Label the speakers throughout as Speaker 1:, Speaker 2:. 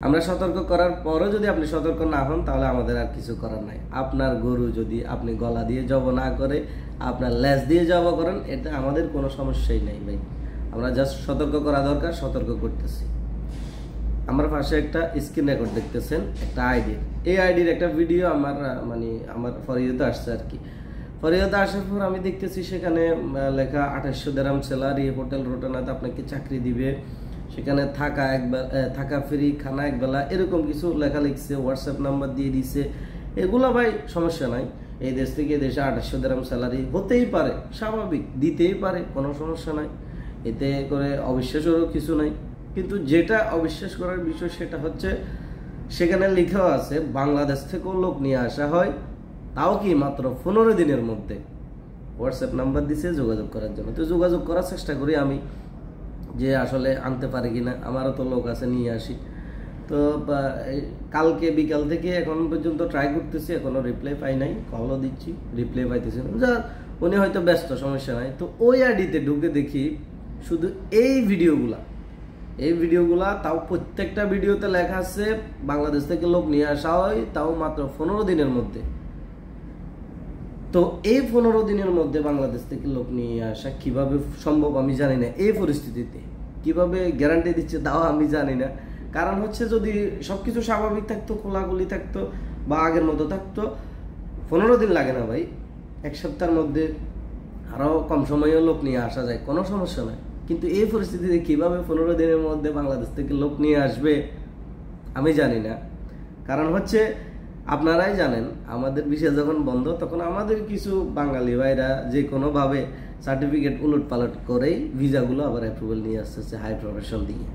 Speaker 1: আমরা সতর্ক করার পরও যদি আপনি সতর্ক না হন তাহলে আমাদের আর কিছু করার নাই। আপনার গরু যদি আপনি গলা দিয়ে জব না করে আপনার লেজ দিয়ে জব করেন, এটা আমাদের কোনো সমস্যাই নাই ভাই। আমরা জাস্ট সতর্ক করা দরকার, সতর্ক করতেছি। আমার পাশে একটা স্ক্রিন রেকর্ড দেখতেছেন, একটা আইডির। এই আইডির একটা ভিডিও আমার ফরিয়াতে আসছে আর কি। ফরিয়াতে আসার পর আমি দেখতেছি সেখানে লেখা 2800 দিরহাম স্যালারি, হোটেল রোটানাতে আপনাকে চাকরি দিবে, সেখানে থাকা ফ্রি, খানা একবেলা, এরকম কিছু লেখা লিখছে, হোয়াটসঅ্যাপ নাম্বার দিয়ে দিছে। এগুলো ভাই সমস্যা নাই। এই দেশ থেকে দেশে 2800 দিরহাম স্যালারি হতেই পারে, স্বাভাবিক, দিতেই পারে, কোনো সমস্যা নাই। এতে করে অবিশ্বাসেরও কিছু নাই। কিন্তু যেটা অবিশ্বাস করার বিষয় সেটা হচ্ছে সেখানে লেখা আছে বাংলাদেশ থেকেও লোক নিয়ে আসা হয়, তাও কি মাত্র 15 দিনের মধ্যে। হোয়াটসঅ্যাপ নাম্বার দিছে যোগাযোগ করার জন্য। তো যোগাযোগ করার চেষ্টা করি আমি যে আসলে আনতে পারি কিনা, আমারও তো লোক আছে, নিয়ে আসি। তো কালকে বিকাল থেকে এখন পর্যন্ত ট্রাই করতেছি, এখনো রিপ্লাই পাই নাই। কলও দিচ্ছি, রিপ্লাই পাইতেছি না। যা, উনি হয়তো ব্যস্ত, সমস্যা নাই। তো ওই আইডিতে ঢুকে দেখি শুধু এই ভিডিওগুলা, তাও প্রত্যেকটা ভিডিওতে লেখা আছে বাংলাদেশ থেকে লোক নিয়ে আসা হয়, তাও মাত্র 15 দিনের মধ্যে। তো এই 15 দিনের মধ্যে বাংলাদেশ থেকে লোক নিয়ে আসা কিভাবে সম্ভব আমি জানি না। এই পরিস্থিতিতে কিভাবে গ্যারান্টি দিচ্ছে তাও আমি জানি না। কারণ হচ্ছে যদি সবকিছু স্বাভাবিক থাকতো, খোলাগুলি থাকতো বা আগের মতো থাকতো, 15 দিন লাগে না ভাই, এক সপ্তাহের মধ্যে আরও কম সময়েও লোক নিয়ে আসা যায়, কোনো সমস্যা নয়। কিন্তু এই পরিস্থিতিতে কিভাবে 15 দিনের মধ্যে বাংলাদেশ থেকে লোক নিয়ে আসবে আমি জানি না। কারণ হচ্ছে আপনারাই জানেন, আমাদের ভিসা যখন বন্ধ তখন আমাদের কিছু বাঙালি ভাইরা যে কোনোভাবে সার্টিফিকেট উলট পালট করেই ভিসাগুলো আবার অ্যাপ্রুভাল নিয়ে আসতেছে হাই প্রফেশন দিয়ে।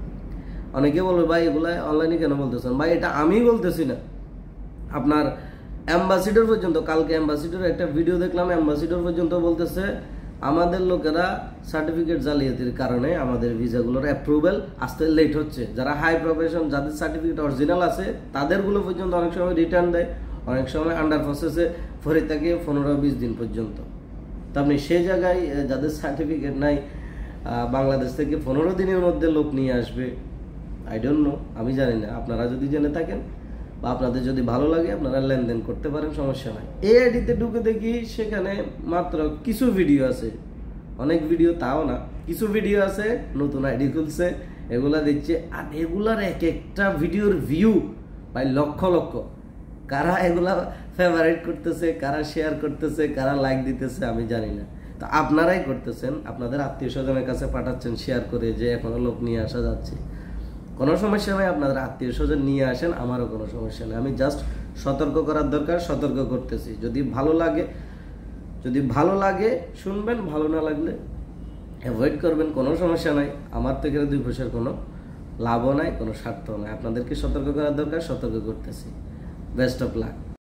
Speaker 1: অনেকে বলবে ভাই এগুলো অনলাইনে কেন বলতেছেন? ভাই এটা আমি বলতেছি না, আপনার অ্যাম্বাসিডর পর্যন্ত, কালকে অ্যাম্বাসিডর একটা ভিডিও দেখলাম, অ্যাম্বাসিডর পর্যন্ত বলতেছে আমাদের লোকেরা সার্টিফিকেট জালিয়াতির কারণে আমাদের ভিসাগুলোর অ্যাপ্রুভাল আসতে লেট হচ্ছে। যারা হাই প্রফেশন, যাদের সার্টিফিকেট অরিজিনাল আছে, তাদেরগুলো পর্যন্ত অনেক সময় রিটার্ন দেয়, অনেক সময় আন্ডার প্রসেসে ফরে থাকে 15-20 দিন পর্যন্ত। তো আপনি সেই জায়গায় যাদের সার্টিফিকেট নাই বাংলাদেশ থেকে 15 দিনের মধ্যে লোক নিয়ে আসবে, আই ডোন্ট নো, আমি জানি না। আপনারা যদি জেনে থাকেন বা আপনাদের যদি ভালো লাগে আপনারা লেনদেন করতে পারেন, সমস্যা নাই। এই আইডিতে ঢুকে দেখি সেখানে মাত্র কিছু ভিডিও আছে, অনেক ভিডিও তাও না, কিছু ভিডিও আছে, নতুন আইডি খুলছে, এগুলা দিচ্ছে। আর এগুলার এক একটা ভিডিওর ভিউ ভাই লক্ষ লক্ষ। কারা এগুলা ফেভারিট করতেছে, কারা শেয়ার করতেছে, কারা লাইক দিতেছে আমি জানি না। তো আপনারাই করতেছেন, আপনাদের আত্মীয় স্বজনের কাছে পাঠাচ্ছেন শেয়ার করে যে এখনো লোক নিয়ে আসা যাচ্ছে। কোনো সমস্যা নেই, আপনাদের আত্মীয় স্বজন নিয়ে আসেন, আমারও কোনো সমস্যা নেই। আমি জাস্ট সতর্ক করার দরকার, সতর্ক করতেছি। যদি ভালো লাগে শুনবেন, ভালো না লাগলে অ্যাভয়েড করবেন, কোনো সমস্যা নাই। আমার থেকে 2 পয়সার কোনো লাভও নাই, কোনো স্বার্থও নাই। আপনাদেরকে সতর্ক করার দরকার, সতর্ক করতেছি। Best of luck.